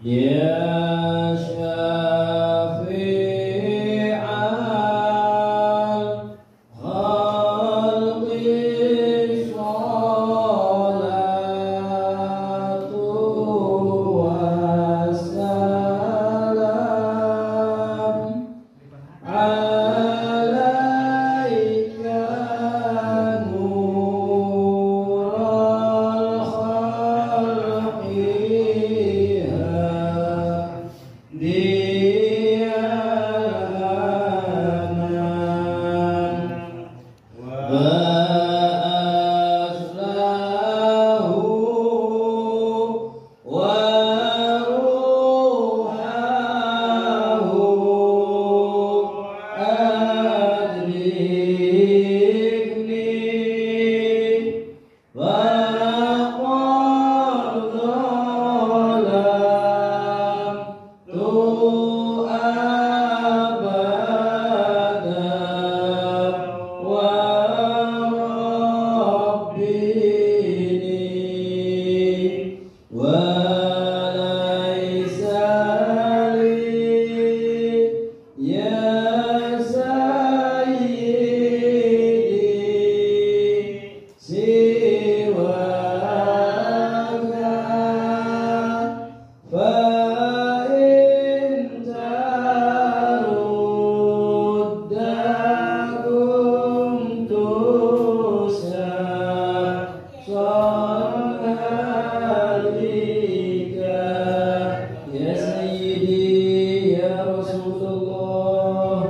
Ya syafi'al khalqi sholatu wassalam alaika nural khalqi diyanan wa aslahu wa ruhahu adrikni wa laqad zalamtu abada wa rabbini wa laisa li ya sayyidi siwaka fa in tarudda kuntu salika ya sayyidi ya Rasulullah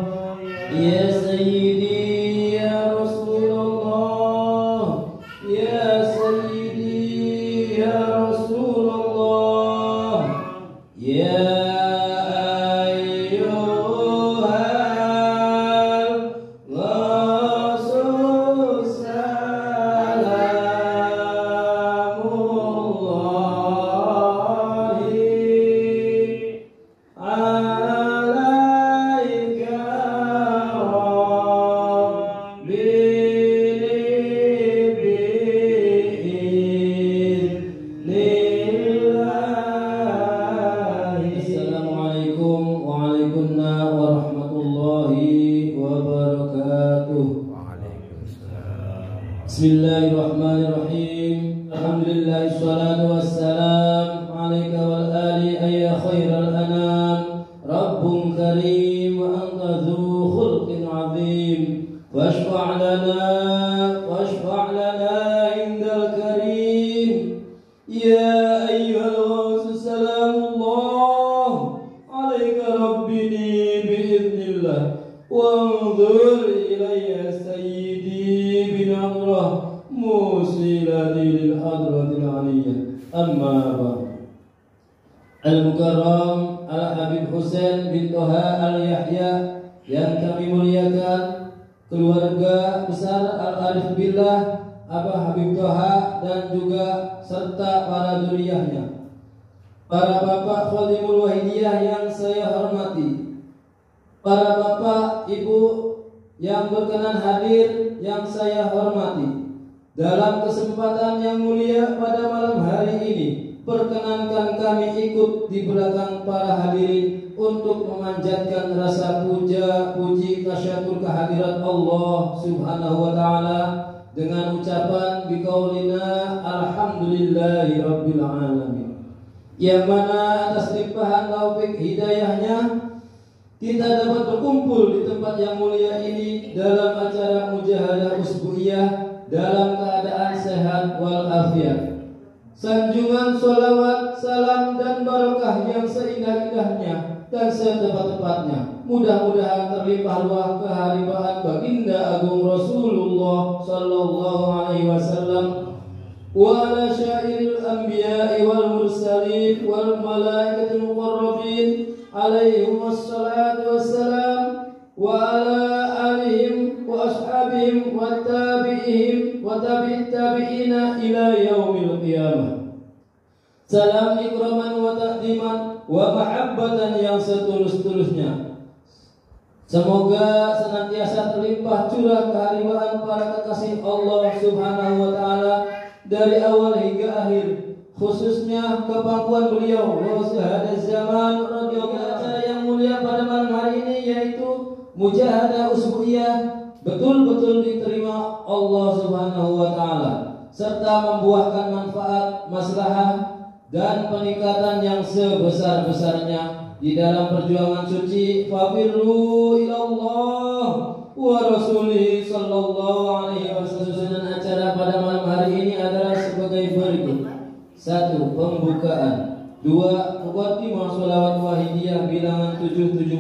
ya sayyidi ya Rasulullah ya sayyidi ya Rasulullah ya ayyuhal rasul salamullahi alaika Assalamualaikum warahmatullahi wabarakatuh. Bismillahirrahmanirrahim. Alhamdulillah wassalatu wassalam alaika wal ali ayya khairal anam rabbun karim wa anta dzu khulqin azim washfa' lana indal karim ya ayyuhal rasul salamullah alaika rabbini biiznillah wanzur ilayya sayyidi binamrah musilati lil hadratil aliyah amma ba'd. Al-Mukarram Al-Habib Husain bin Toha Al-Yahya yang kami muliakan, keluarga besar Al-Arif Billah Abah Habib Toha dan juga serta para dzurriyyahnya, para bapak Khadimul Wahidiyah yang saya hormati, para bapak ibu yang berkenan hadir yang saya hormati. Dalam kesempatan yang mulia pada malam hari ini, perkenankan kami ikut di belakang para hadirin untuk memanjatkan rasa puja, puji, tasyakur kehadirat Allah Subhanahu wa taala dengan ucapan biqaulina alhamdulillahi rabbil alamin. Yang mana atas limpahan taufik hidayahnya kita dapat berkumpul di tempat yang mulia ini dalam acara mujahadah usbu'iyah dalam keadaan sehat walafiat. Sanjungan sholawat, salam dan barakah yang seindah-indahnya dan setepat-tepatnya mudah-mudahan terlimpah ruah keharibaan baginda agung Rasulullah sallallahu alaihi wasallam wa ala syairil anbiya'i wal mursalin wal malaikatil muqarrabin alaihim wassalatu wassalam wa ala alihim wa ashabihim wa tabi'ihim wa tabi'it tabi'ina ila yaumil qiyamah. Salam ikraman wa ta'ziman wa mahabbatan yang setulus-tulusnya. Semoga senantiasa terlimpah curah keharibaan para kekasih Allah Subhanahu wa taala dari awal hingga akhir, khususnya kepangkuan beliau wa syahada zaman radhiyallahu acara yang mulia pada malam hari ini, yaitu mujahadah usbu'iyah betul-betul diterima Allah Subhanahu wa taala serta membuahkan manfaat, maslahah dan peningkatan yang sebesar-besarnya di dalam perjuangan suci. Fafirru ilallah wa rasulih sallallahu alaihi wasallam. Susunan acara pada malam hari ini adalah sebagai berikut: 1. Pembukaan. 2. Muqaddimah sholawat wahidiyah bilangan 717.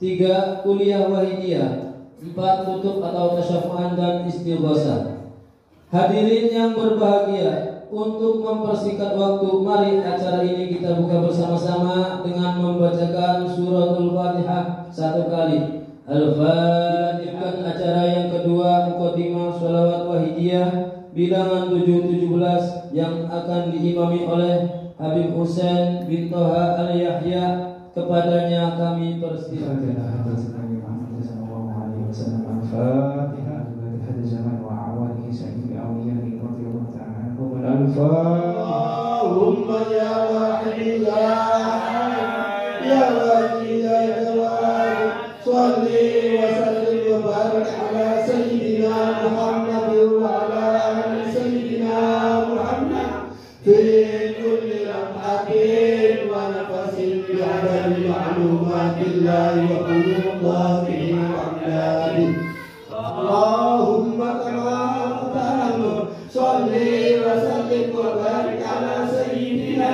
3. Kuliah wahidiyah. 4. Tutup atau tasyafu'an dan istighosah. Hadirin yang berbahagia, untuk mempersingkat waktu, mari acara ini kita buka bersama-sama dengan membacakan suratul Fatihah 1 kali. Al-Fatihah. Acara yang kedua, muqaddimah sholawat wahidiyah bilangan 717 yang akan diimami oleh Habib Husain bin Toha Al-Yahya. Kepadanya kami persilakan. Allahumma ya wahid ya ahad ya wajid ya jawad, sholli wa sallim wa barik ala sayyidina Muhammad wa ala ali sayyidina Muhammad fi kulli lamhatin wa nafasin bi'adadi ma'lumatillah wa qudratihi wa amdadi. Allahumma ta'ala sholli wa sallim wa barik ala sayyidina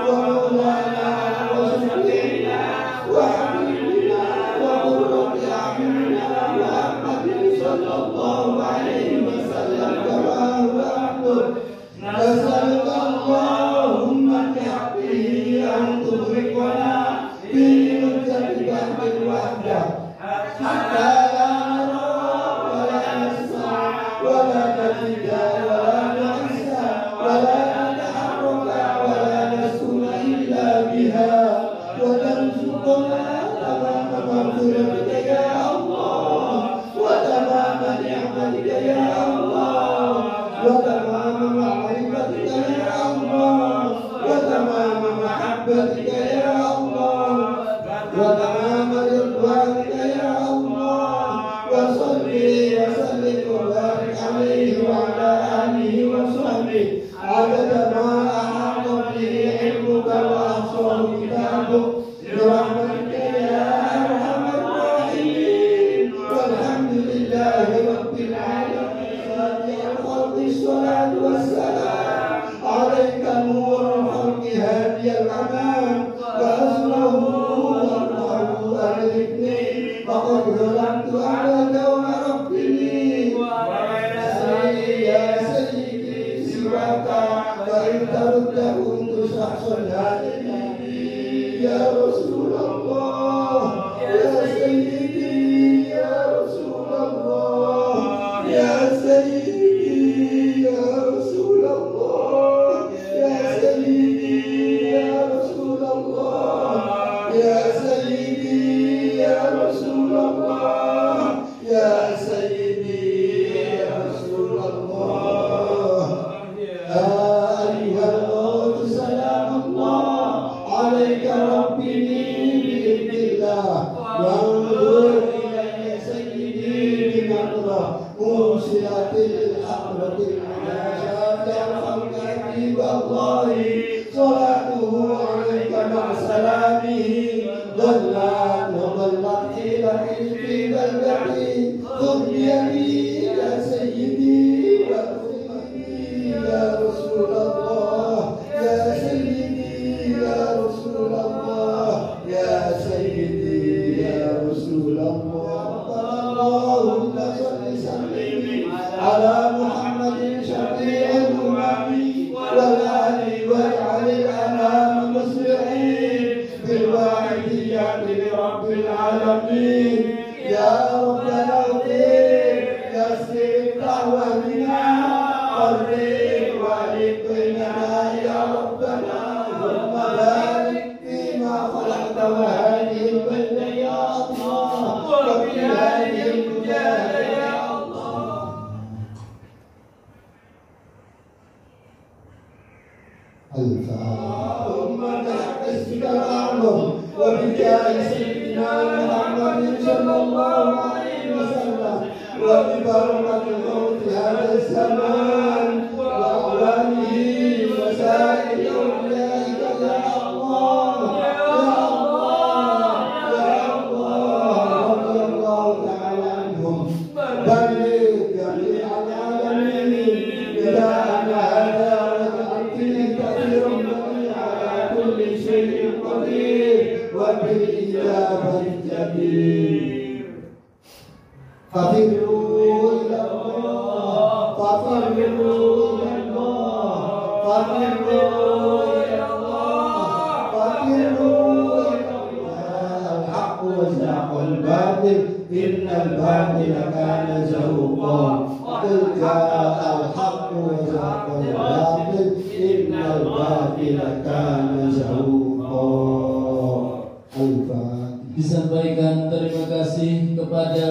wa maulana wa sayyidina wa habibina wa qurrati a'yunina Muhammadin sallallahu alaihi wasallam kama huwa ahmad. Nas'aluka Allahumma bihaqqihi an tughriqana fi mujjati bahri wahdah hatta la nara wa la nasma' wa la natija عنهم وبجاه سيدنا محمد صلى الله عليه وسلم وببركة موت هذا الزمان وأعوانه وسائر أولئك يا الله يا الله يا الله رضي الله تعالى عنهم بلغ جميع العالمين إلى أن هذا وجعل فيه كثير من على كل شيء قدير وبالإجابة الجدير ففروا إلى الله ففروا إلى الله ففروا إلى الله ففروا إلى الله الحق وزهق الباطل إن الباطل كان زهوقا قل جاء الحق وزهق الباطل إن الباطل كان زهوقا. Disampaikan terima kasih kepada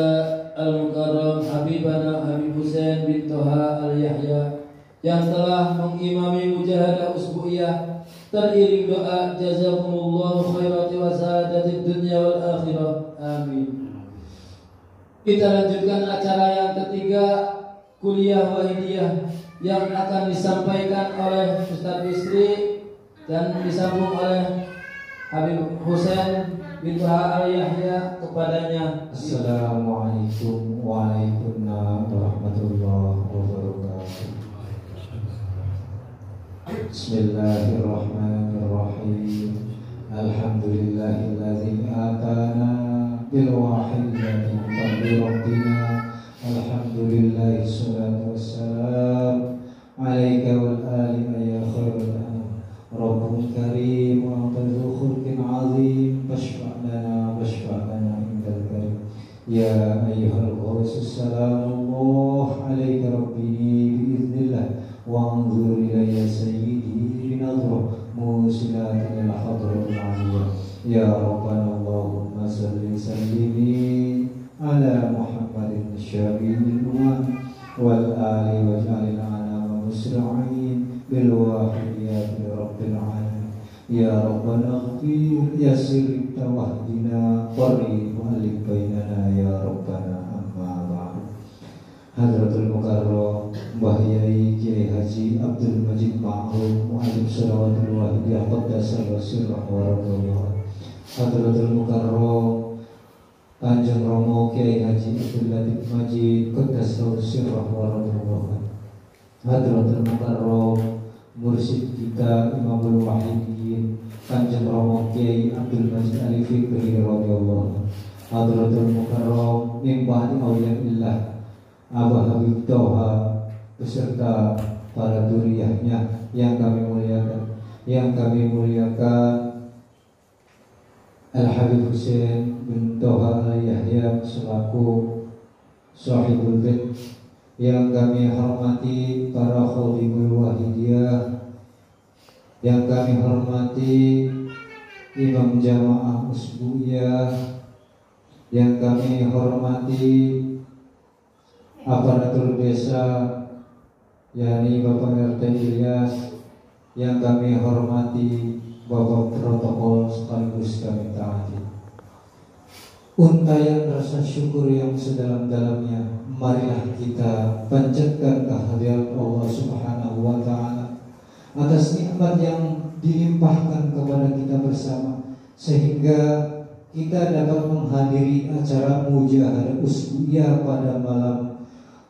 Al-Mukarram Habibana Habib Husain bin Toha Al-Yahya yang telah mengimami mujahadah usbu'iyah teriring doa jazakumullahu khairati wa sa'adatid dunya wal akhirah. Amin. Kita lanjutkan acara yang ketiga, kuliah wahidiyah yang akan disampaikan oleh Ustaz Bisri dan disambung oleh Habib Husain bin Toha Al-Yahya kepadanya. Assalamualaikum warahmatullahi wabarakatuh. Bismillahirrahmanirrahim. Alhamdulillahilladzi atana bil wahidati bi rabbina. Alhamdulillah salatu wassalam alaika wal ali ya khairul anam. Rabbul karim wa antal khulqin azim fashfa'lana indal karim. Ya ayyuhal ghusus salamullah alaika rabbi biiznillah wa anzur ilayya sayyidi binadhrah musilatin ila hadratil aliyah. Ya rabbana Allahumma salli sallimi ala Muhammadin syafi'il umam wal ali waj'alil anama musra'in bil wahidiyati rabbil alamin. Ya rabbana ighfir yassir tawahdina qarrib alif bainana ya rabbana amma ba'd. Hadratul Mukarram Mbah Yai Kiai Haji Abdul Majid Ma'ruf Mu'alim Salawatul Wahidiyah Qaddasal Sirrah wa Radulullah. Hadratul Mukarram Kanjeng Romo Kiai Haji Abdul Latif Majid Qaddasal Sirrah wa Radulullah. Hadratul Mukarram Mursyid kita Imamul Wahidin Kanjeng Romo Kiai Abdul Majid Ali Fikri radhiyallahu. Hadratul Mukarram Mimbah Auliyaillah Abah Habib Toha beserta para duriyahnya yang kami muliakan, Al-Habib Husain bin Toha Al-Yahya selaku Sahibul Bait, yang kami hormati para Khodimul Wahidiyah, yang kami hormati Imam Jamaah Usbu'iyah, yang kami hormati aparatur desa yakni Bapak RT Ilyas, yang kami hormati Bapak protokol sekaligus kami taati. Untayan rasa syukur yang sedalam-dalamnya marilah kita panjatkan kehadirat Allah Subhanahu wa ta'ala atas nikmat yang dilimpahkan kepada kita bersama, sehingga kita dapat menghadiri acara mujahadah usbu'iyah pada malam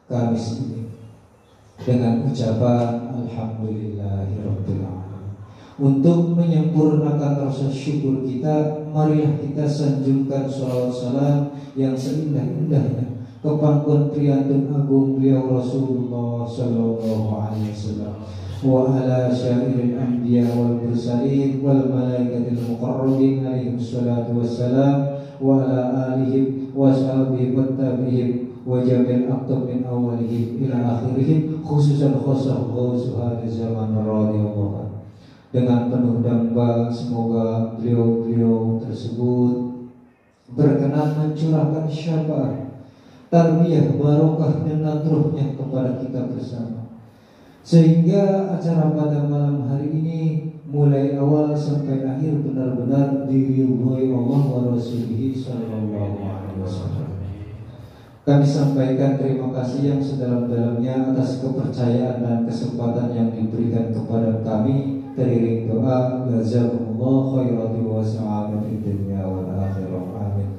Kamis ini dengan ucapan Alhamdulillahirabbil alamin. Untuk menyempurnakan rasa syukur kita, marilah kita sanjungkan sholawat salam yang seindah-indahnya ke pangkuan priyantun agung beliau Rasulullah sallallahu alaihi wasallam wa ala syairil anbiya wal mursalin wal malaikatil muqarrabin alaihi salatu wassalam wa ala alihim wa sahbihi wa tabi'in wa jami'il aqtab min awalihim ila akhirihim, khususan khosah ghusuhal zaman radhiyallahu. Dengan penuh damba semoga beliau-beliau tersebut berkenan mencurahkan syafaat, tarbiyah, barokah dan nadrohnya kepada kita bersama, sehingga acara pada malam hari ini mulai awal sampai akhir benar-benar diridhoi Allah wa Rasulih sallallahu alaihi wasallam. Kami sampaikan terima kasih yang sedalam-dalamnya atas kepercayaan dan kesempatan yang diberikan kepada kami. Teriring doa, jazakumullah khairan wa sa'adat fid dunya wal akhirah. Amin.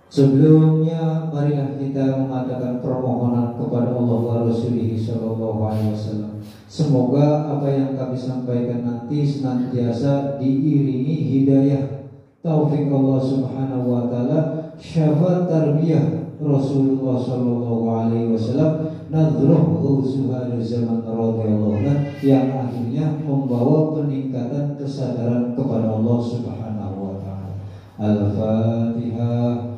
Sebelumnya marilah kita mengatakan permohonan kepada Allah wa Rasulih sallallahu alaihi wasallam. Semoga apa yang kami sampaikan nanti senantiasa diiringi hidayah taufik Allah Subhanahu wa taala, syafaat tarbiyah Rasulullah sallallahu alaihi wasallam, nadhruh ghusuhal zaman radhiyallahu anhu, yang akhirnya membawa peningkatan kesadaran kepada Allah Subhanahu wa taala. Al-Fatihah.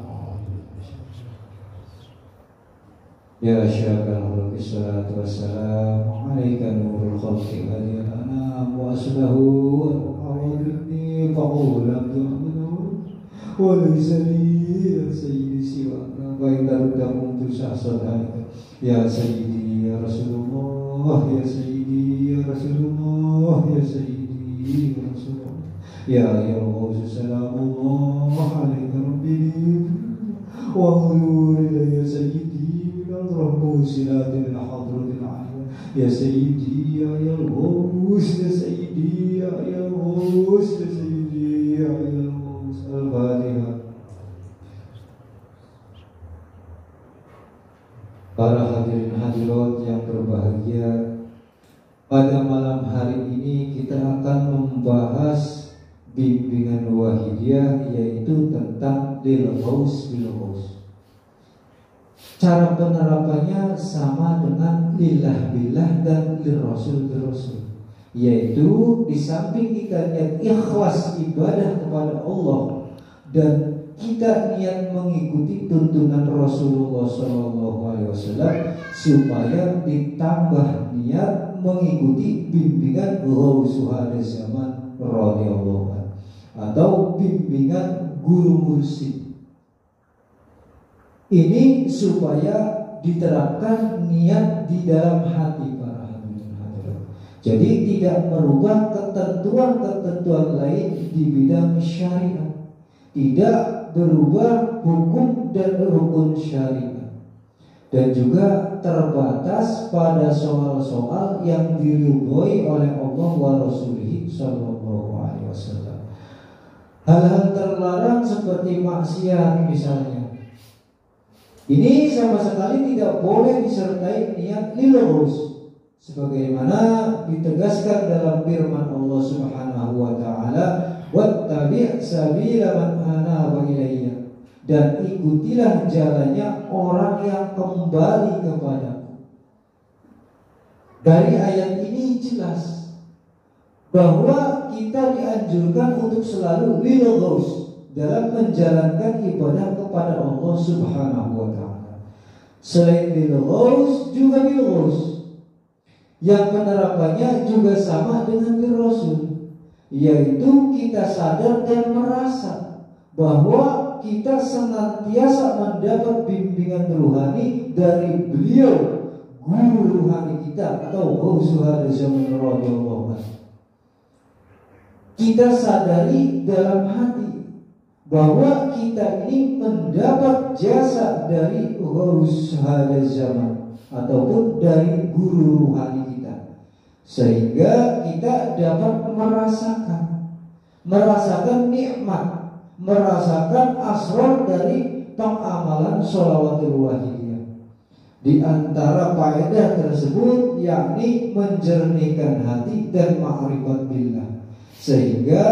Ya syakal khulqi salatu wassalamu alaika nurul khalqi hadiyal anam wa aslahu awadni fa'ulam tu'amunu wa laysa li ya sayyidi siwaka wa indarudakum tu sahsadaka ya sayyidi ya Rasulullah ya sayyidi ya Rasulullah ya sayyidi ya Rasulullah ya Allah salamullah alaika rabbi wa nuril ya sayyidi رب سلات الحضرة العالية يا سيدي يا الغوث يا سيدي يا الغوث يا سيدي يا الغوث. الفاتحة. Para hadirin hadirat yang berbahagia, pada malam hari ini kita akan membahas bimbingan wahidiyah, yaitu tentang lil ghaus bil ghaus. Cara penerapannya sama dengan lillah billah dan lirrasul birrasul, yaitu di samping kita niat ikhlas ibadah kepada Allah dan kita niat mengikuti tuntunan Rasulullah SAW, supaya ditambah niat mengikuti bimbingan Ghausuhal Zaman radhiyallahu anhu atau bimbingan guru mursyid. Ini supaya diterapkan niat di dalam hati para hadirin hadirat. Jadi tidak merubah ketentuan-ketentuan lain di bidang syariat, tidak berubah hukum dan rukun syariat, dan juga terbatas pada soal-soal yang diridhoi oleh Allah wa Rasulih sallallahu alaihi wasallam. Hal-hal terlarang seperti maksiat misalnya, ini sama sekali tidak boleh disertai niat lil ghaus, sebagaimana ditegaskan dalam firman Allah Subhanahu wa taala, wattabi' sabila man anaba ilayya, dan ikutilah jalannya orang yang kembali kepadaku. Dari ayat ini jelas bahwa kita dianjurkan untuk selalu lil ghaus dalam menjalankan ibadah kepada Allah Subhanahu wa taala. Selain bil ghaus juga bil ghaus, yang penerapannya juga sama dengan bil rasul, yaitu kita sadar dan merasa bahwa kita senantiasa mendapat bimbingan ruhani dari beliau, guru ruhani kita atau Ghausuhal Zaman radhiyallahu anhu. Kita sadari dalam hati bahwa kita ini mendapat jasa dari Ghausuhal Zaman ataupun dari guru ruhani kita, sehingga kita dapat merasakan nikmat, merasakan asrar dari pengamalan sholawatul wahidiyah. Di antara faedah tersebut yakni menjernihkan hati dan ma'rifat billah, sehingga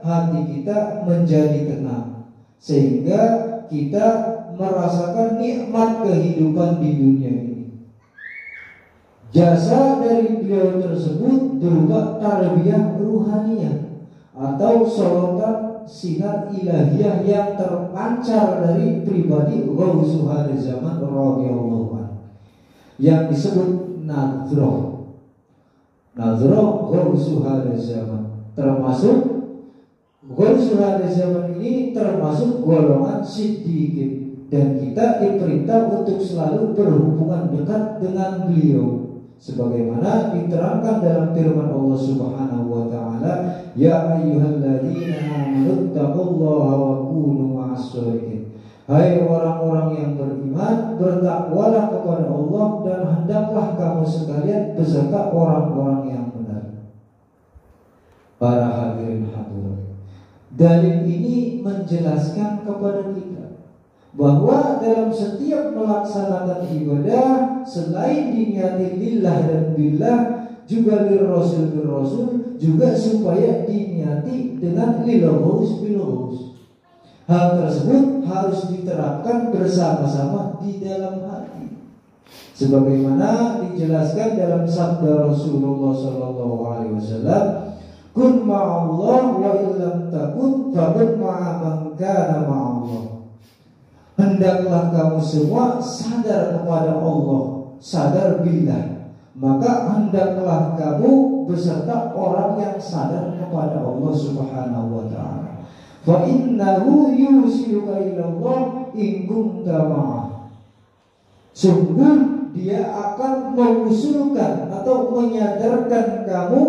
hati kita menjadi tenang, sehingga kita merasakan nikmat kehidupan di dunia ini. Jasa dari beliau tersebut berupa tarbiyah ruhaniyah atau sorotan sinar ilahiyah yang terpancar dari pribadi Ghausuhal Zaman radhiyallahu anhu, yang disebut nadhroh Ghausuhal Zaman. Termasuk Ghausuhal Zaman ini termasuk golongan siddiqin, dan kita diperintah untuk selalu berhubungan dekat dengan beliau, sebagaimana diterangkan dalam firman Allah Subhanahu wa taala, Ya ayyuhalladzina amanu taqullaha wa kunu ma'as-shodiqin. Hai orang-orang yang beriman, bertakwalah kepada Allah dan hendaklah kamu sekalian beserta orang-orang yang benar. Para hadirin hadirat, dalil ini menjelaskan kepada kita bahwa dalam setiap melaksanakan ibadah, selain diniati lillah dan billah, juga lirrasul birrasul, juga supaya diniati dengan lilghus bilghus. Hal tersebut harus diterapkan bersama-sama di dalam hati, sebagaimana dijelaskan dalam sabda Rasulullah SAW, kun ma'allah wa illam takun fakun ma'aman kana ma'allah. Hendaklah kamu semua sadar kepada Allah, sadar billah, maka hendaklah kamu beserta orang yang sadar kepada Allah Subhanahu wa ta'ala. Fa innahu yusiluka ilallah in kunta ma'ah. Sungguh dia akan mengusulkan atau menyadarkan kamu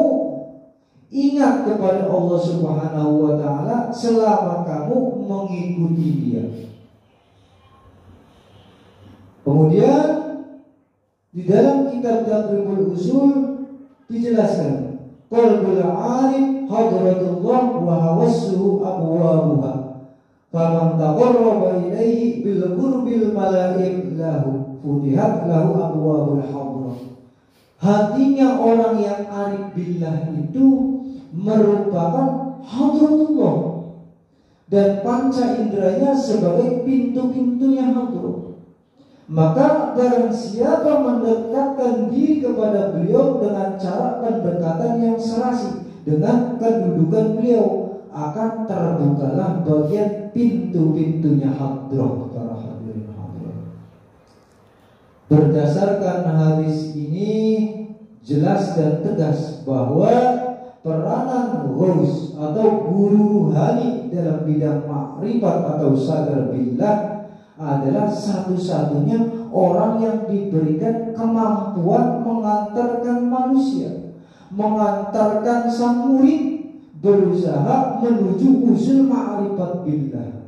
ingat kepada Allah Subhanahu wa ta'ala selama kamu mengikuti dia. Kemudian di dalam kitab Taqribul Usul dijelaskan, qalbul alim hadratullah wa hawassuhu abwabuha, faman taqarraba ilaihi bil qurbil malaik lahu futihat lahu abwabul hadrah. Hatinya orang yang arif billah itu merupakan hadratullah dan panca inderanya sebagai pintu-pintunya hadrah. Maka barang siapa mendekatkan diri kepada beliau dengan cara pendekatan yang serasi dengan kedudukan beliau, akan terbukalah bagian pintu-pintunya hadrah. Para hadirin hadirat, berdasarkan hadis ini jelas dan tegas bahwa peranan ghaus atau guru ruhani dalam bidang makrifat atau sadar billah adalah satu-satunya orang yang diberikan kemampuan mengantarkan manusia, mengantarkan sang murid berusaha menuju usul ma'rifat billah.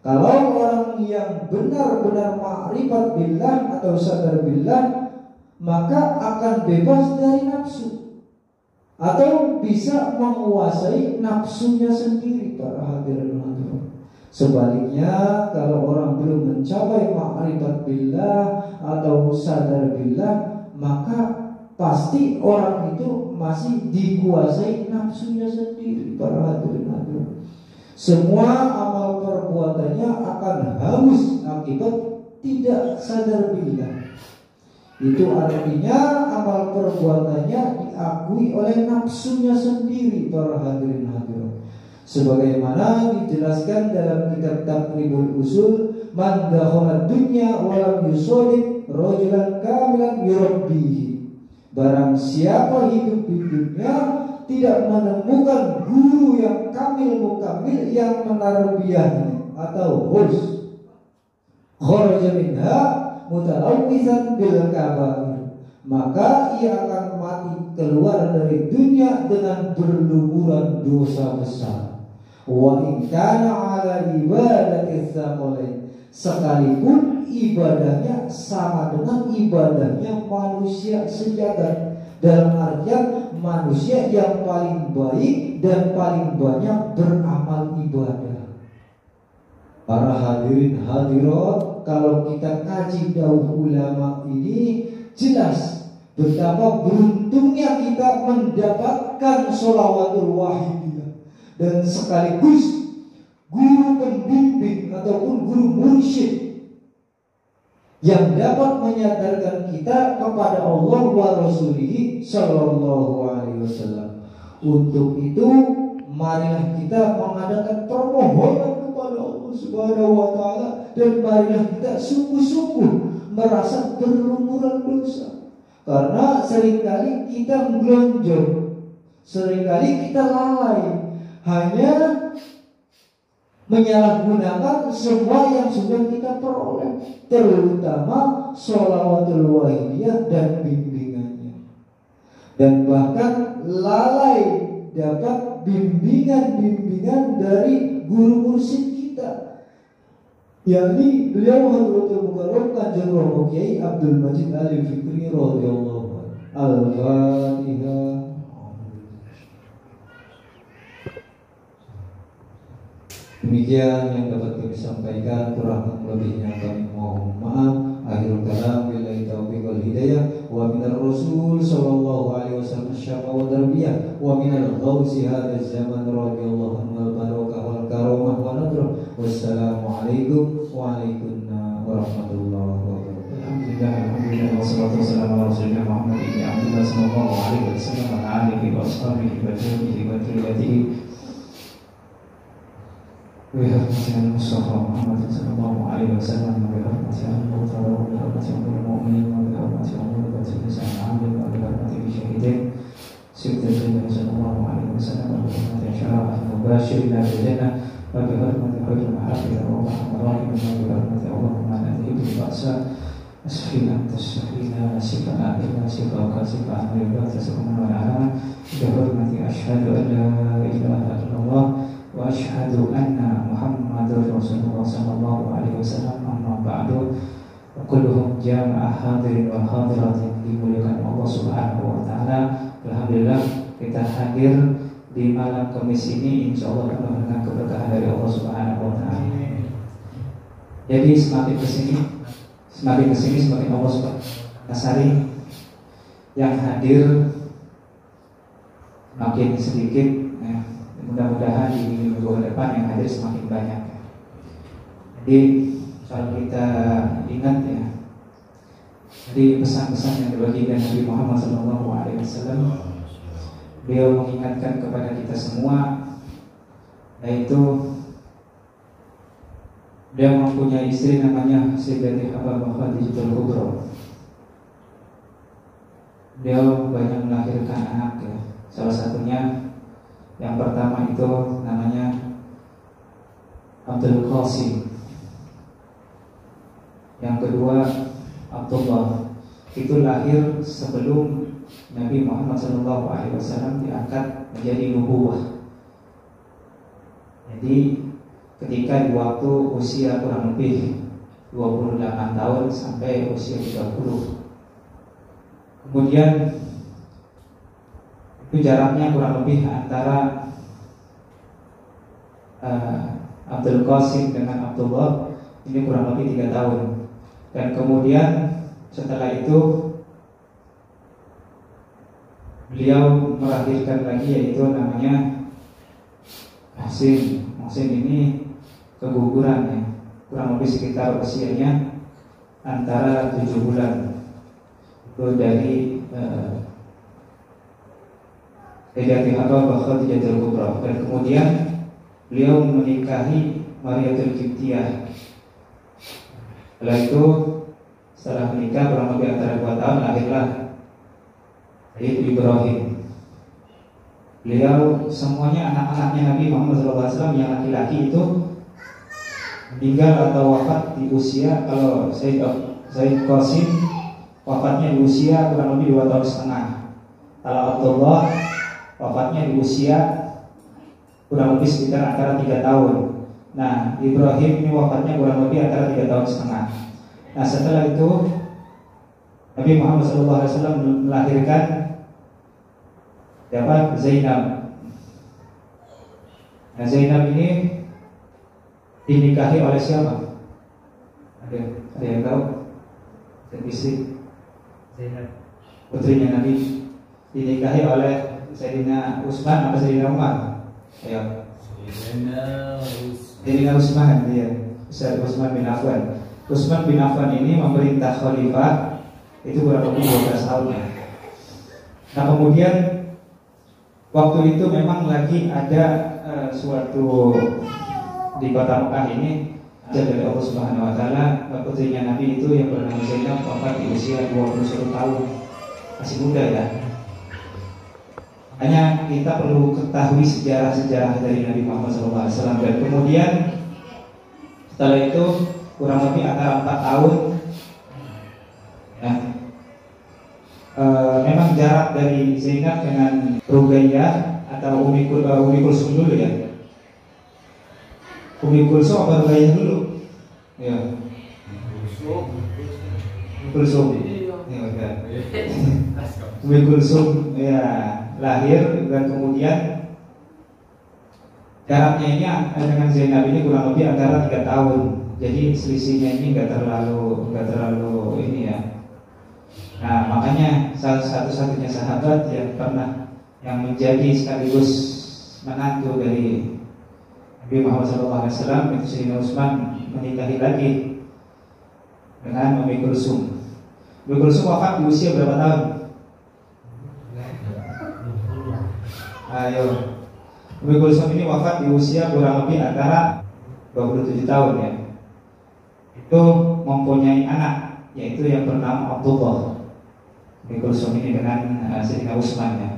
Kalau orang yang benar-benar ma'rifat billah atau sadar billah, maka akan bebas dari nafsu atau bisa menguasai nafsunya sendiri. Para hadirin hadirat, sebaliknya, kalau orang belum mencapai ma'rifat billah atau sadar billah, maka pasti orang itu masih dikuasai nafsunya sendiri. Para hadirin hadirat, semua amal perbuatannya akan haus akibat tidak sadar billah. Itu artinya amal perbuatannya diakui oleh nafsunya sendiri. Para hadirin hadirat, sebagaimana dijelaskan dalam kitab Taqribul Usul, man dakhala dunya wa lam yusallid rajulan kamilan yurabbihi. Barang siapa hidup di dunia tidak menemukan guru yang kamil mukamil yang menarbiyahnya atau hus, kharaja minha mutalawwizan bil kabair, maka ia akan mati keluar dari dunia dengan berlumuran dosa besar. Wa in kana ala ibadati tsaqalain, sekalipun ibadahnya sama dengan ibadahnya manusia sejagat, dalam artian manusia yang paling baik dan paling banyak beramal ibadah. Para hadirin hadirat, kalau kita kaji dawuh ulama ini, jelas betapa beruntungnya kita mendapatkan sholawatul wahidiyah dan sekaligus guru pembimbing ataupun guru mursyid yang dapat menyadarkan kita kepada Allah wa Rasulih sallallahu alaihi wasallam. Untuk itu, marilah kita mengadakan permohonan kepada Allah Subhanahu wa taala dan marilah kita sungguh-sungguh merasa berlumuran dosa. Karena seringkali kita melonjong, seringkali kita lalai, hanya menyalahgunakan semua yang sudah kita peroleh, terutama sholawatul wahidiyah dan bimbingannya. Dan bahkan lalai dapat bimbingan-bimbingan dari guru mursyid kita, yakni beliau Hadratul Mukarram Kanjeng Romo Kiai Abdul Majid Ali Fikri radhiyallahu anhu. Al-Fatihah. Demikian yang dapat kami sampaikan, kurang lebihnya kami mohon maaf. Akhirul kalam billahi taufiq wal hidayah wa minar rasul sallallahu alaihi wasallam syafa wa darbiyah wa minal ghausi hadzal zaman radhiyallahu anhu wal barakah wal karamah wa nadrah. Wassalamu alaikum wa waalaikumsalam warahmatullahi wabarakatuh. Alhamdulillah wassalatu wassalamu ala rasulillah Muhammad ibn Abdullah sallallahu alaihi wasallam wa alihi wa ashabihi wa tabi'ihi wa tabi'atihi بحرمة المصطفى محمد صلى الله عليه وسلم وبحرمة المغفر وبحرمة المؤمنين وبحرمة عمومة الإنسان العامل وبحرمة الشهيدين سيدنا صلى الله عليه وسلم وبحرمة شرف المباشرين بالجنة وبحرمة خير المحافظ وارحم الراحمين وبحرمة اللهم لا تهب البأساء أسخين أنت السخينة شفاء إلا شفاءك شفاء مريضات سكنا والعالم بحرمة أشهد أن لا إله إلا الله وأشهد أن محمد رسول الله صلى الله عليه وسلم. أما بعد وكلهم جامع حاضر والحاضرات yang dimuliakan Allah Subhanahu wa taala. Alhamdulillah kita hadir di malam Kamis ini insyaallah penuh dengan keberkahan dari Allah Subhanahu wa taala. Jadi semakin kesini semakin Allah Subhanahu Nasari yang hadir makin sedikit ya. Mudah-mudahan di minggu depan yang hadir semakin banyak. Jadi kalau kita ingat ya, di pesan-pesan yang dibagikan Nabi Muhammad SAW, beliau mengingatkan kepada kita semua, yaitu dia mempunyai istri namanya Sayyidatina Khadijatul Kubra. Beliau banyak melahirkan anak ya. Salah satunya yang pertama itu namanya Abdul Qasim. Yang kedua Abdullah. Itu lahir sebelum Nabi Muhammad SAW diangkat menjadi nubuwah. Jadi ketika di waktu usia kurang lebih 28 tahun sampai usia 30. Kemudian itu jaraknya kurang lebih antara Abdul Qasim dengan Abdullah ini kurang lebih 3 tahun. Dan kemudian setelah itu beliau melahirkan lagi yaitu namanya Muhsin. Muhsin ini keguguran ya, kurang lebih sekitar usianya antara 7 bulan. Itu dari Khadijatul Kubra. Dan kemudian beliau menikahi Mariyatul Qibtiyah. Setelah itu, setelah menikah kurang lebih antara 2 tahun lahirlah Ibrahim. Beliau semuanya anak-anaknya Nabi Muhammad SAW yang laki-laki itu meninggal atau wafat di usia, kalau Sayyid Qasim wafatnya di usia kurang lebih 2 tahun setengah. Kalau Abdullah wafatnya di usia kurang lebih sekitar antara 3 tahun. Nah, Ibrahim ini wafatnya kurang lebih antara 3 tahun setengah. Nah, setelah itu Nabi Muhammad SAW melahirkan Zainab. Nah, Zainab ini dinikahi oleh siapa? Ada yang tahu? Dan istri Zainab, putrinya Nabi, dinikahi oleh Sayyidina Utsman atau Sayyidina Umar? Ayo. Sayyidina Utsman, dia. Utsman bin Affan. Utsman bin Affan ini memerintah khalifah itu kurang lebih 12 tahun ya. Nah, kemudian waktu itu memang lagi ada suatu di kota Mekah ini dari Allah Subhanahu wa taala, putrinya Nabi itu yang bernama Zainab wafat di usia 21 tahun. Masih muda ya. Hanya kita perlu ketahui sejarah-sejarah dari Nabi Muhammad SAW. Dan kemudian setelah itu kurang lebih antara 4 tahun ya, memang jarak dari Zainab dengan Ruqayyah atau Umi Kulsum dulu ya? Umi Kulsum apa Ruqayyah dulu? Ya. Kulsum. Ya udah. Umi Kulsum ya lahir dan kemudian jaraknya ini dengan Zainab ini kurang lebih antara 3 tahun. Jadi selisihnya ini nggak terlalu ini ya. Nah makanya satu-satunya sahabat yang menjadi sekaligus menantu dari Nabi Muhammad SAW itu Sayyidina Utsman menikahi lagi dengan Umi Kulsum. Umi Kulsum wafat di usia berapa tahun? Ayo, Umi Kulsum ini wafat di usia kurang lebih antara 27 tahun ya. Itu mempunyai anak yaitu yang bernama Abdullah. Umi Kulsum ini dengan Sayyidina Utsman ya.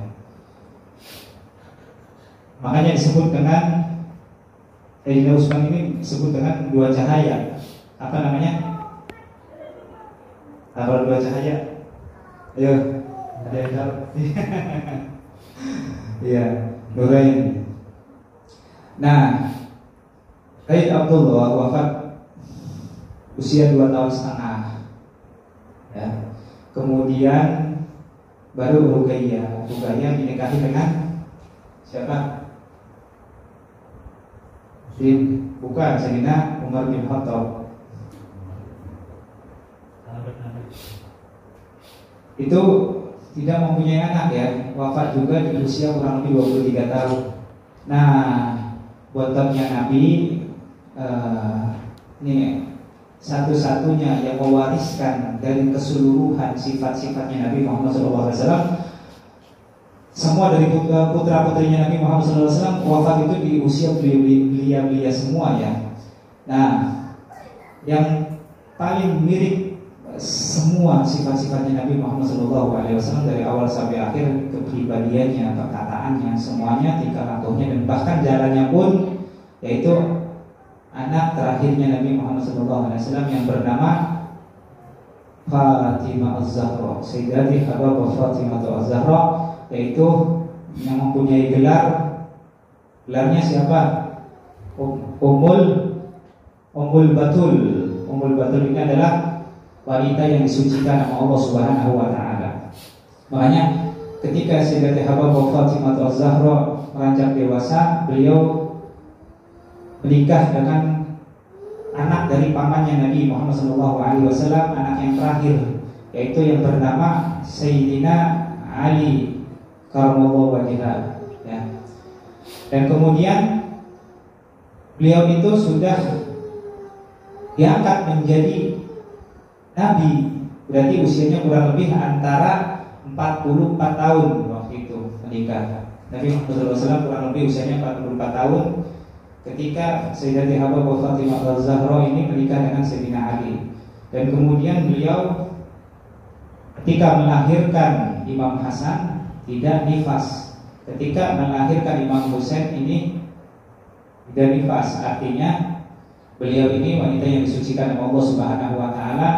Makanya disebut dengan Sayyidina Utsman ini disebut dengan 2 cahaya. Apa namanya? Apa 2 cahaya? Ayo, ada yang tahu? Iya, Nurain. Nah, Sayyid Abdullah wafat usia 2 tahun setengah. Ya. Kemudian baru Ruqayyah dinikahi dengan siapa? Bukan Sayyidina Umar bin Khattab. Itu tidak mempunyai anak ya, wafat juga di usia kurang lebih 23 tahun. Nah, buatannya Nabi ini satu-satunya yang mewariskan dari keseluruhan sifat-sifatnya Nabi Muhammad SAW. Semua dari putra-putrinya Nabi Muhammad SAW wafat itu di usia belia-belia semua ya. Nah, yang paling mirip semua sifat-sifatnya Nabi Muhammad SAW dari awal sampai akhir, kepribadiannya, perkataannya, semuanya, tingkah lakunya dan bahkan jalannya pun, yaitu anak terakhirnya Nabi Muhammad SAW yang bernama Fatimah Az-Zahra, Sayyidati Habibah Fatimah Az-Zahra, yaitu yang mempunyai gelarnya siapa? Ummul Batul. Ummul Batul ini adalah wanita yang disucikan nama Allah Subhanahu wa taala. Makanya ketika Sayyidati Habibah Fatimah Az-Zahra beranjak dewasa, beliau menikah dengan anak dari pamannya Nabi Muhammad SAW, anak yang terakhir, yaitu yang bernama Sayyidina Ali Karamallahu wajhah ya. Dan kemudian beliau itu sudah diangkat menjadi Nabi, berarti usianya kurang lebih antara 44 tahun waktu itu menikah. Nabi Muhammad SAW kurang lebih usianya 44 tahun ketika Sayyidati Habibah Fatimah Az-Zahra ini menikah dengan Sayyidina Ali. Dan kemudian beliau ketika melahirkan Imam Hasan tidak nifas, ketika melahirkan Imam Husain ini tidak nifas, artinya beliau ini wanita yang disucikan oleh Allah Subhanahu wa taala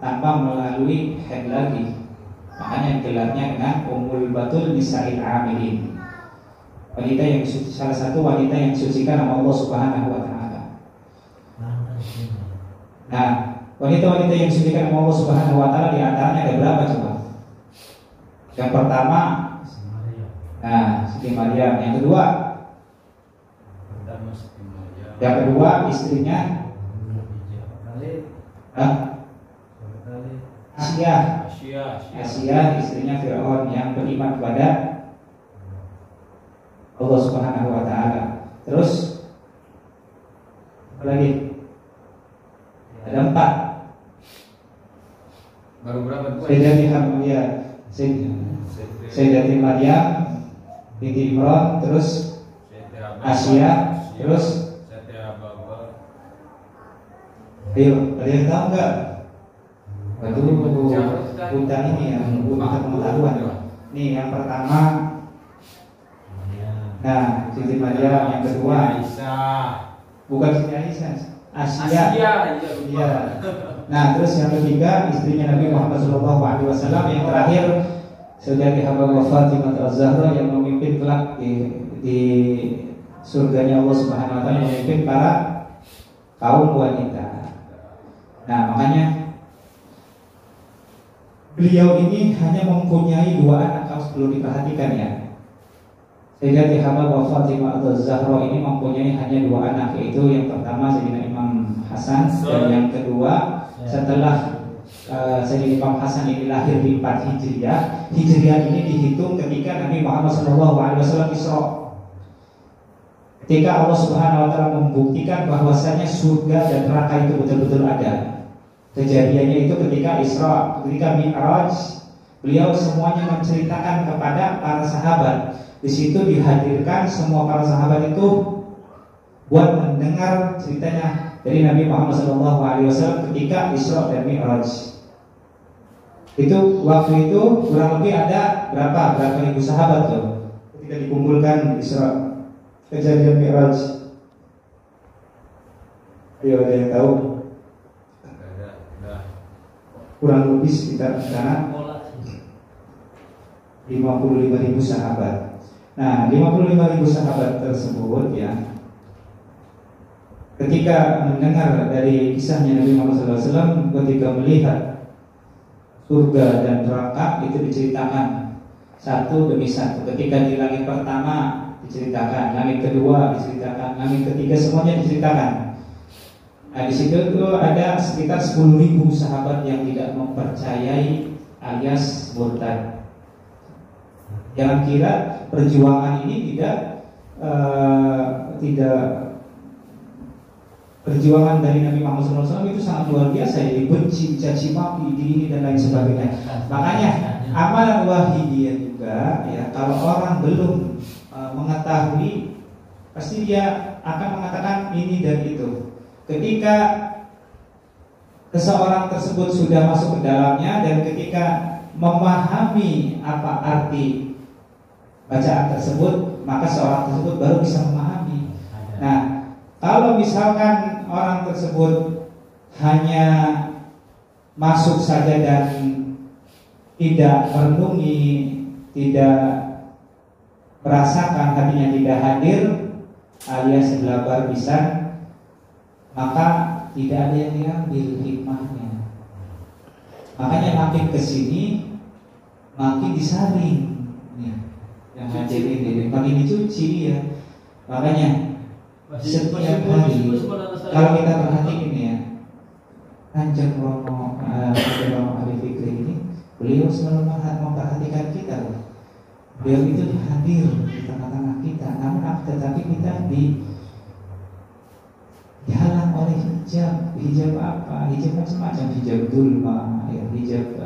tanpa melalui haid lagi. Makanya gelarnya dengan Ummul Batul Nisa'il Amilin, wanita yang salah satu wanita yang disucikan oleh Allah Subhanahu wa taala. Nah, wanita-wanita yang disucikan oleh Allah Subhanahu wa taala di antaranya ada berapa coba? Yang pertama, Siti Maryam. Yang kedua, istrinya Asia, istrinya Fir'aun yang beriman kepada Allah Subhanahu wa taala. Terus apa lagi? Ada 4. Baru berapa? Sayyidati Maryam binti Imran, terus Asia, terus ayo, ada yang tahu nggak? Buta ini yang buta pengetahuan. Nih yang pertama, nah Siti Maryam. Yang kedua, bukan Siti Aisyah, Asia. Iya. Nah terus yang ketiga istrinya Nabi Muhammad SAW. Yang terakhir Sayyidati Habibah Fatimah Az-Zahra yang memimpin kelak di di surganya Allah Subhanahu wa taala memimpin para kaum wanita. Nah, makanya beliau ini hanya mempunyai 2 anak, kalau perlu diperhatikan ya. Sayyidatina Hamzah wa Fatimah Az-Zahra ini mempunyai hanya 2 anak, yaitu yang pertama Sayyidina Imam Hasan dan yang kedua setelah Sayyidina Imam Hasan ini lahir di 4 Hijriah. Hijriah ini dihitung ketika Nabi Muhammad SAW Isra. Ketika Allah Subhanahu wa taala membuktikan bahwasanya surga dan neraka itu betul-betul ada. Kejadiannya itu ketika Isra, ketika Mi'raj, beliau semuanya menceritakan kepada para sahabat. Di situ dihadirkan semua para sahabat itu buat mendengar ceritanya dari Nabi Muhammad SAW ketika Isra dan Mi'raj. Itu waktu itu kurang lebih ada berapa ribu sahabat tuh ketika dikumpulkan Isra, kejadian Mi'raj. Ayo, ada yang tahu? Kurang lebih sekitar sana 55.000 sahabat. Nah, 55.000 sahabat tersebut ya, ketika mendengar dari kisahnya Nabi Muhammad SAW, ketika melihat surga dan neraka itu diceritakan satu demi satu. Ketika di langit pertama diceritakan, langit kedua diceritakan, langit ketiga semuanya diceritakan. Nah, di situ tuh ada sekitar 10.000 sahabat yang tidak mempercayai alias murtad. Jangan kira perjuangan ini tidak perjuangan dari Nabi Muhammad SAW itu sangat luar biasa ya, dibenci, caci maki, ini dan lain sebagainya. Makanya amalan wahidiyah juga ya, kalau orang belum mengetahui pasti dia akan mengatakan ini dan itu. Ketika seseorang tersebut sudah masuk ke dalamnya dan ketika memahami apa arti bacaan tersebut, maka seorang tersebut baru bisa memahami. Nah, kalau misalkan orang tersebut hanya masuk saja dan tidak merenungi, tidak merasakan, hatinya tidak hadir, alias belabar lisan, maka tidak ada yang diambil hikmahnya. Makanya makin kesini makin disaring nih, yang hadir ini makin dicuci ya. Makanya setiap hari kalau kita perhatiin ya, Kanjeng Romo Arif Fikri ini, beliau selalu memperhatikan kita. Beliau itu hadir di tengah-tengah kita, namun tetapi kita dihalang oleh hijab apa? Hijab macam-macam, hijab dulma, ya, hijab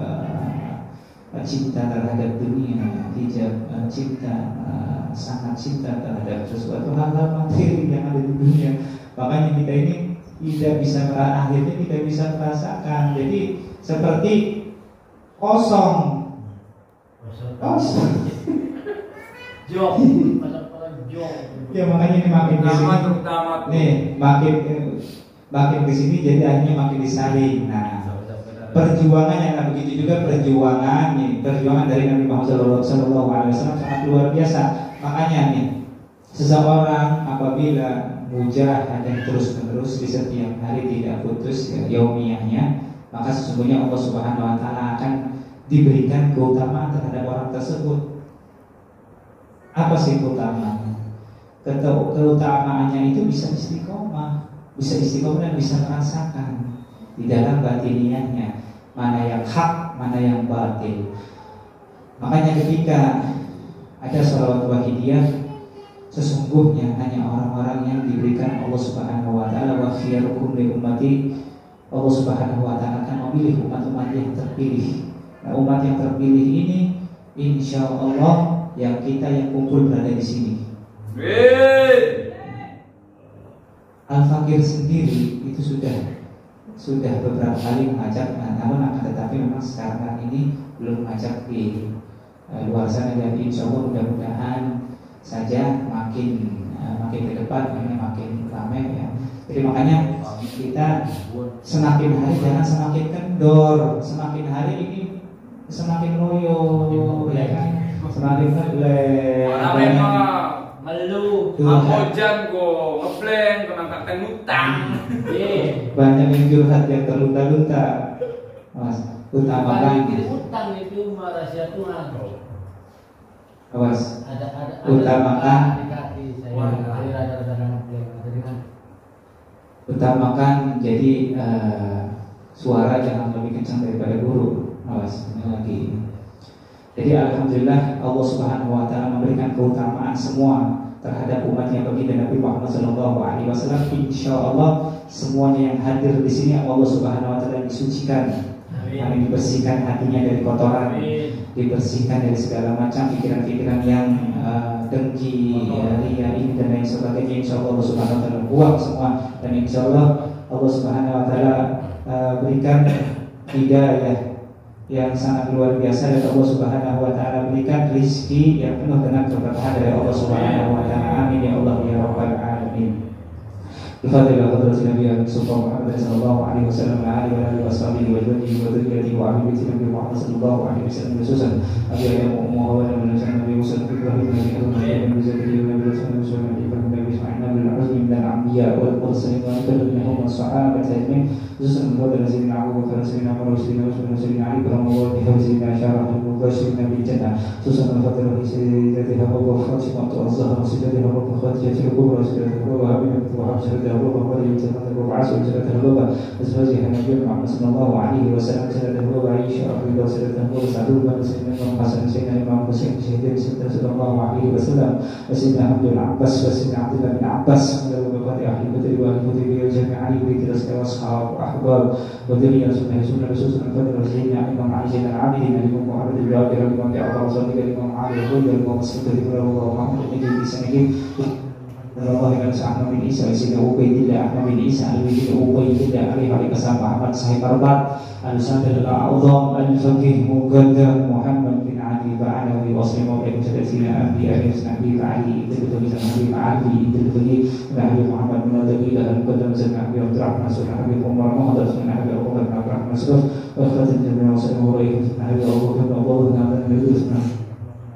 cinta terhadap dunia, hijab cinta sangat cinta terhadap sesuatu hal-hal materi yang ada di dunia. Makanya kita ini akhirnya tidak bisa merasakan. Jadi seperti kosong. Ya makanya ini makin di sini jadi akhirnya makin disaring. Nah, perjuangan yang begitu juga perjuangan dari Nabi Muhammad SAW sangat luar biasa. Makanya nih, seseorang apabila mujahadah terus-menerus di setiap hari tidak putus ya, yaumiyahnya, maka sesungguhnya Allah Subhanahu wa taala akan diberikan keutamaan terhadap orang tersebut. Apa sih keutamaannya? Keutamaannya itu bisa istiqomah dan bisa merasakan di dalam batiniyahnya mana yang hak, mana yang batil. Makanya ketika ada sholawat wahidiyah, sesungguhnya hanya orang-orang yang diberikan Allah Subhanahu wa taala wa khiyarukum li ummati, Allah Subhanahu wa taala akan memilih umat-umat yang terpilih. Nah, umat yang terpilih ini insya Allah yang kita yang kumpul berada di sini. Al-Fakir sendiri itu sudah beberapa kali mengajak, namun akan tetapi memang sekarang ini belum mengajak di luar sana, dan insya Allah mudah-mudahan saja makin ke depan ini makin ramai ya. Jadi makanya kita semakin hari jangan semakin kendor, semakin hari ini semakin loyo ya kan, semakin Melu. Hujan go ngebleng kena kakek utang. Banyak yang curhat yang terlunta-lunta. Mas, utamakan utang itu rahasia Tuhan. Awas. Ada Utamakan di kaki saya. Ada ngebleng. Utamakan jadi suara jangan lebih kencang daripada guru. Awas, ini lagi. Jadi alhamdulillah Allah Subhanahu wa taala memberikan keutamaan semua terhadap umatnya baginda Nabi Muhammad SAW. Insyaallah semuanya yang hadir di sini Allah Subhanahu wa taala disucikan. Amin. Dibersihkan hatinya dari kotoran. Dibersihkan dari segala macam pikiran-pikiran yang dengki, ria, ini dan lain sebagainya. Insyaallah Allah Subhanahu wa taala buang semua dan insyaallah Allah Subhanahu wa taala berikan hidayah yang sangat luar biasa dari Allah Subhanahu wa taala, berikan rezeki yang penuh dengan keberkahan dari Allah Subhanahu wa taala. Amin ya Allah ya rabbal alamin. Al-Fatihah hadratin Nabi Muhammad sallallahu alaihi wasallam wa alihi wa sahbihi wa alihi wa dzurriyyatihi wa ahli baiti Nabi Muhammad sallallahu alaihi wasallam khususan Abi Adam wa Ummu Hawa dan Nabi Musa bin Ibrahim Nabi Harun Nabi Zakaria Nabi Sulaiman Nabi Ismail Nabi Al-Azmi min al-anbiya wal mursalin wa minhum as-sahabah ajma'in khususan kepada Sayyidina Abu Bakar Sayyidina Umar Sayyidina Ali radhiyallahu anhu Sayyidina Syarah al-Mubashirin Nabi Jannah khususan al-Fatihah Sayyidina Abu Fatimah al-Zahra Sayyidina Abu Khadijah al-Kubra Sayyidina Abu Habib Muhammad Abu Bakar Abu Asad Sayyidina Abu Bakar azwajih Nabi Muhammad sallallahu alaihi wasallam Sayyidina Abu Aisyah Abu Sayyidina Abu Sa'id Sayyidina Hasan Sayyidina Imam Husain Sayyidina sallallahu alaihi wasallam Sayyidina Abdul Abbas Sayyidina Abdullah bin Abbas Sayyidina ahli badri wa ahli jami'an wa kiras ashab ahbab wa diriya sunnah rasulullah sallallahu alaihi wasallam Imam Ali al-Abidin Imam Muhammad al-Baqir Imam Ja'far Sadiq Imam Ali Imam Muslim radhiyallahu anhu ini disini Allah yang Sa'ad bin Isa Sayyidina Ubaidillah Ahmad bin Isa Al-Wajid Ubaidillah Ali Halikasam Ahmad Sahib Arbat Al-Sadr Al-A'udham Al-Faqih Muqaddam Muhammad bin Ali Ba'alawi Wasli Mawqid Sayyidina Abi Aris Nabi Ba'ali Ibn Bisa Nabi Ba'ali Ibn Nabi Muhammad bin Adabi Al-Muqaddam Sayyidina Abi Abdurrahman Sayyidina Abi Umar Muhammad Sayyidina Abi Abu Bakar Abdurrahman Sayyidina Wa Khatim Jami'ah Sayyidina Huraih Sayyidina Abi Abu Bakar Abu Bakar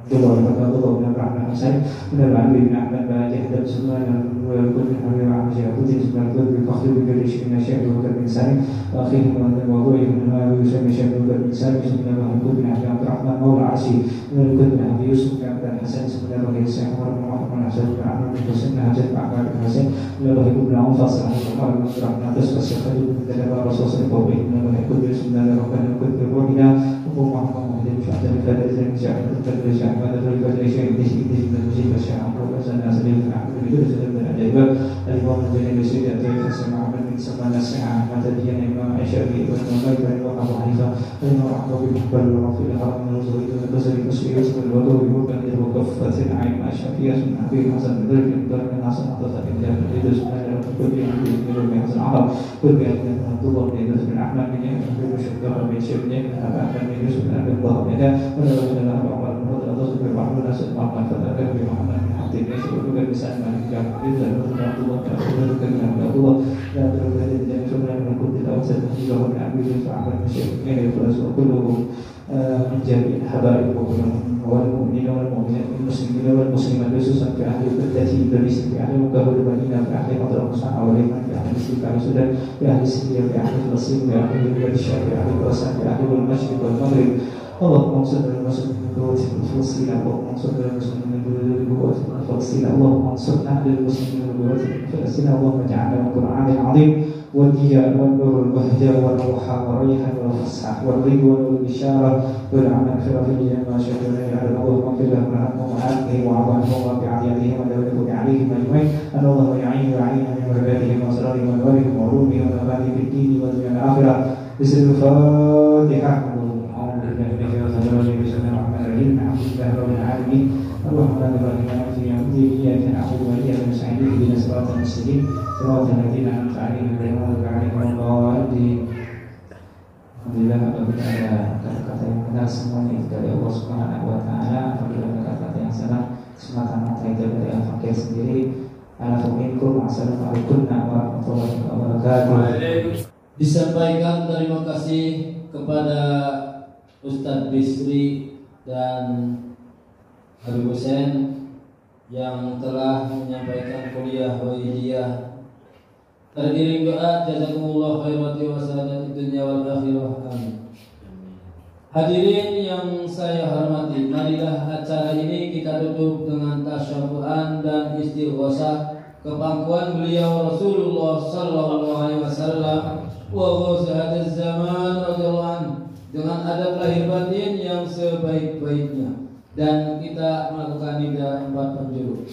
Allah berkata benar rahmat saya benar Ali bin Ahmad Ba'ajah dan semua yang berikut hari Ramadhan putih sembilan puluh berfakir bagi syekh Syekh Abu Bakar bin Sa'id wa akhirnya dan wahai bin Nabi Syekh Abu Bakar bin Sa'id sembilan puluh bin Abdul Rahman Maula Asy berikut bin Abi Yusuf dan Hasan sembilan puluh Syekh Umar bin Muhammad Hasan bin Ahmad bin Hasan Hasan Ba'akar bin Hasan lalu ibnu Nawfas Umar bin Rahman atas Syekh Khalid bin Rasulullah sallallahu alaihi wasallam berikut sembilan puluh berikut berwina Muhammad bin Sa'id dan Syekh Syekh pada berbagai syekh ini musibah syekh Abu Hasan Asli bin Ahmad bin Idris dan Al-Jabal Al-Imam Al-Jani Syekh Abdul Hasan Ahmad bin Sabana Syekh Matabiyan Imam Asy-Syafi'i wa Nawawi wa Abu Hanifah Imam Ahmad bin Hanbal wa Rafi al-Haram al-Zuhri wa Basri Basri wa Wadawi wa Kan Al-Muqaffatin Aim Asy-Syafi'i bin Abi Hasan bin Idris bin Hasan atau Sa'id bin Idris bin Hasan Ahmad bin Abdullah bin Idris bin Ahmad bin Abi Syukur bin Syekh bin Ahmad bin Idris bin Abi Bakar dan Muhammad Nasir Muhammad Fatah bin Muhammad bin Hatib Syukur bisa mengajar dan Abdullah dan Abdullah dan berbagai jenis sumber yang tidak usah juga Nabi Muhammad Syekh ini Rasulullah menjadi habaib wal mu'minin wal mu'minat muslimin wal muslimat khususan fi ahli Berdati Indonesia fi ahli Mekah wal Madinah fi ahli Hadramaut Musa wal Yaman fi ahli Syria Sudan fi ahli Syria fi ahli Palestina fi ahli Indonesia fi ahli Gaza fi ahli Al-Masjid wal Maghrib اللهم انصر المسلمين بقوة فلسطين اللهم انصر المسلمين بقوة فلسطين اللهم انصرنا للمسلمين بقوة فلسطين اللهم اجعلنا من القرآن العظيم والضياء والنور والبهجة والروحة والريحة والفسحة والرضوان والبشارة والعمل في رفيق ما شهدنا على اللهم اغفر له ورحمه وعافه وعفو عنه وبعافيته ولا يكن عليهم اجمعين ان الله يعين ويعين من عبادهم واسرارهم وانوارهم وعلومهم ونفعهم في الدين والدنيا والاخره بسم الفاتحه الرحمن الرحيم مالك يوم الدين إياك نعبد وإياك نستعين اهدنا الصراط المستقيم صراط الذين أنعمت عليهم غير المغضوب عليهم ولا الضالين. Alhamdulillah apabila ada kata-kata yang benar semuanya itu dari Allah Subhanahu wa taala, apabila ada kata-kata yang salah semata-mata itu dari al-fakir sendiri. Assalamualaikum warahmatullahi wabarakatuh. Disampaikan terima kasih kepada Ustadz Bisri dan Habib Hussein yang telah menyampaikan kuliah Waidiyah. Tergiring doa jazakumullah khairati wa saadati dunya wal akhirah. Amin. Hadirin yang saya hormati, marilah acara ini kita tutup dengan tasyahhudan dan istighosah kepangkuan beliau Rasulullah sallallahu alaihi wasallam wa ghazal zaman radhiyallahu anhu dengan adab lahir batin yang sebaik-baiknya, dan kita melakukan nida 4 penjuru.